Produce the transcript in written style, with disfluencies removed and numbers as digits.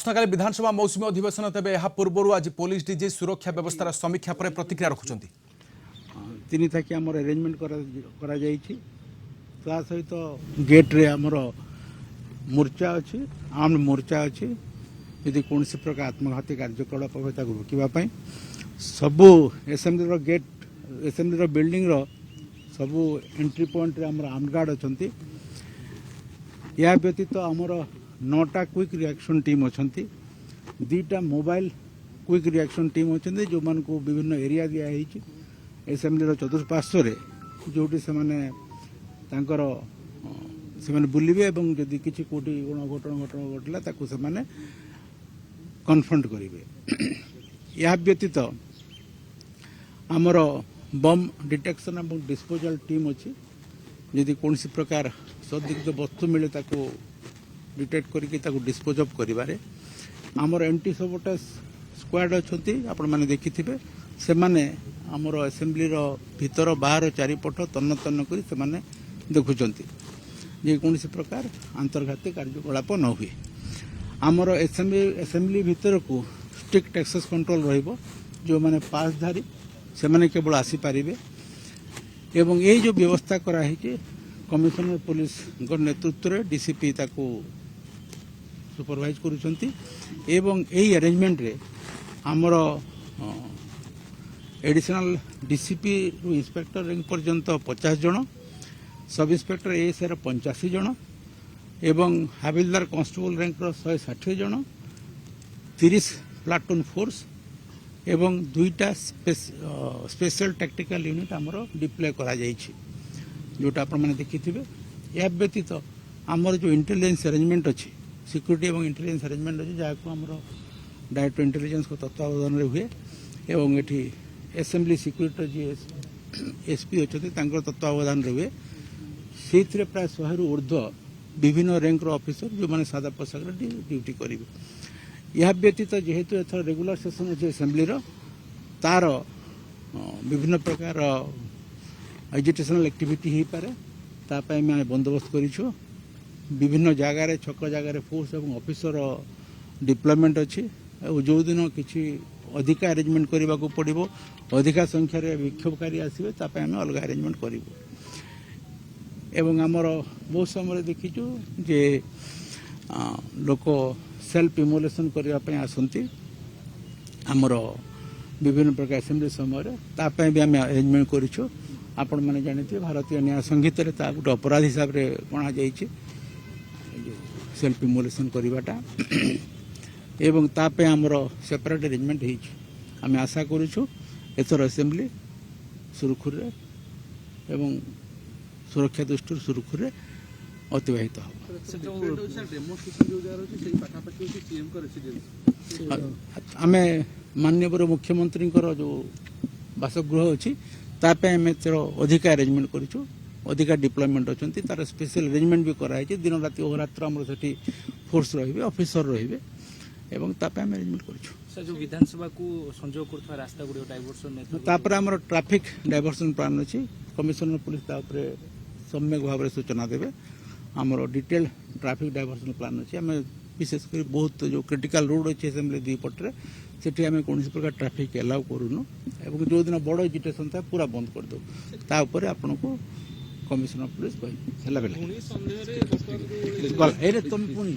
प्रश्नकाल विधानसभा मौसुमी अधिवेशन तेज यह पूर्व आज पुलिस डीजी सुरक्षा व्यवस्था समीक्षा पर प्रतिक्रिया रखुंट तीन थाकी आम अरेंजमेंट सहित गेट्रे आमर मोर्चा अच्छी आर्म मोर्चा अच्छी यदि कौन प्रकार आत्मघाती कार्यकलाप हुए रोकवाई सबू एसेम्बली गेट एसेम्बली बिल्डिंग सबू एंट्री पॉइंट आम आर्म गार्ड अच्छा या व्यतीत आमर 9टा क्विक रिएक्शन टीम अच्छा 2टा मोबाइल क्विक रिएक्शन टीम अच्छा जो मान को विभिन्न एरिया दिखाई एसेम्बली चतुष्पार्श्व जोटी से बुलवे जदि किसी कोटी घटना घटला ताकू से कन्फ्रंट करेंगे या व्यतीत आमर बम डिटेक्शन और डिस्पोजल टीम अच्छी यदि कौन प्रकार संदिग्ध वस्तु मिले ताको डिटेक्ट करके डिस्पोज अफ करें आमर एंटी सबोटेज स्क्वाड अच्छा आपण मैंने देखि से आमर एसेम्बली भीतर बाहर चारिपट तन्न तन्न कर देखुंट जे कौन प्रकार अंतर्घाती कार्यकलाप न हुए आमर एसेम्बली भीतर को स्ट्रिक्ट एक्सेस कंट्रोल रहिबो जो माने पासधारी से माने केवल आसीपारे एवं यही जो व्यवस्था कराई कमिशनर पुलिस नेतृत्व में डीसीपी ताको सुपरवाइज करुछंती एवं यही अरेंजमेंट रे आमर एडिशनल डीसीपी रु इंस्पेक्टर रैंक पर्यंत 50 जन सब इंस्पेक्टर एएसआई 85 जन एवं हाविलदार कांस्टेबल रैंक 160 जन 30 प्लाटून फोर्स एवं 2टा स्पेशल टैक्टिकल यूनिट आमर डिप्लॉय करा जायछि जोटा आपण मैंने देखिथिबे या व्यतीत आमर जो इंटेलिजेंस अरेंजमेंट अच्छी सिक्यूरिटी एवं इंटेलिजेंस अरेंजमेंट अच्छी जहाँ आमर डायरेक्टर इंटेलिजेंस को तत्वावधान हुए एवं ये एसेम्बली सिक्यूरिटी जी एसपी अच्छा तत्वावधान हुए से प्राय 100 रु ऊर्ध्व विभिन्न रैंक ऑफिसर जो मैंने सादा पोशाक ड्यूटी करेंगे यह व्यतीत जेहेतु एथर रेगुलर सेशन अच्छे एसेम्बली तार विभिन्न प्रकार एजुकेशनल एक्टिविटी हो पारे तापाई मैं बंदोबस्त करूँ विभिन्न जगार छक जगार फोर्स और ऑफिसर डिप्लॉयमेंट अच्छी जो दिन किसी अधिका अरेंजमेंट करने को पड़ो अधिका संख्यार विक्षोभकारी आसवे आम अलग अरेंजमेंट करूँ एवं आमर बहुत समय देखीचु जे लोक सेल्फ इमोलेसन करने आसती आमर विभिन्न प्रकार एसेम्बली समय तापाई भी आम अरेंजमेंट करूँ आपण मैंने जानते भारतीय न्याय संहित गोटे अपराध हिसाब से गणा जाइए सेल्फ इमोलेसन करवाटा एवं तापे आमर सेपरेट अरेंजमेंट होमें आशा करूँ एथर एसेम्बली सुरखुर एवं सुरक्षा दृष्टि सुरखुर अतिबाहित आम माननीय मुख्यमंत्री जो बासगृह अच्छी तापे आम अधिका अरेंजमेंट करूँ अधिका डिप्लॉयमेंट अच्छा तार स्पेशल अरेंजमेंट भी कराई दिन राति अहोरात्र आम से फोर्स रे ऑफिसर रे एवं तापे आम अरेंजमेंट करूँ जो विधानसभा को संजोग कर रास्ता गुड़ डायवर्सन आमर ट्रैफिक डायवर्सन प्लान अच्छी कमिशनर पुलिस सम्यक भाव में सूचना देवे आमर डिटेल ट्रैफिक डायवर्सन प्लान अच्छी आम विशेषकर बहुत जो क्रिटिकल रोड अच्छे असेम्बली दुई पटे सेठी आम कौन प्रकार ट्रैफिक एलाउ करूनु एवं जो दिन बड़ एजिटेशन था पूरा बंद कर दो तापर आपन को कमिशनर पुलिस कही तुम पुणी